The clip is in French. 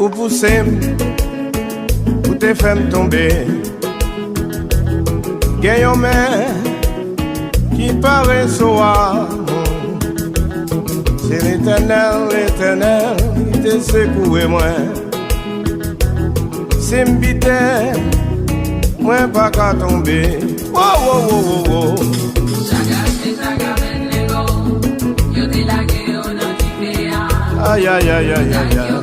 ou pousser, ou te faire tomber. Gagnons mais qui paraît soir. C'est l'éternel, qui te secoue moi. C'est m'bité, moi pas qu'à tomber. Oh, oh, oh, oh, oh. Aïe, aïe, aïe, aïe, aïe.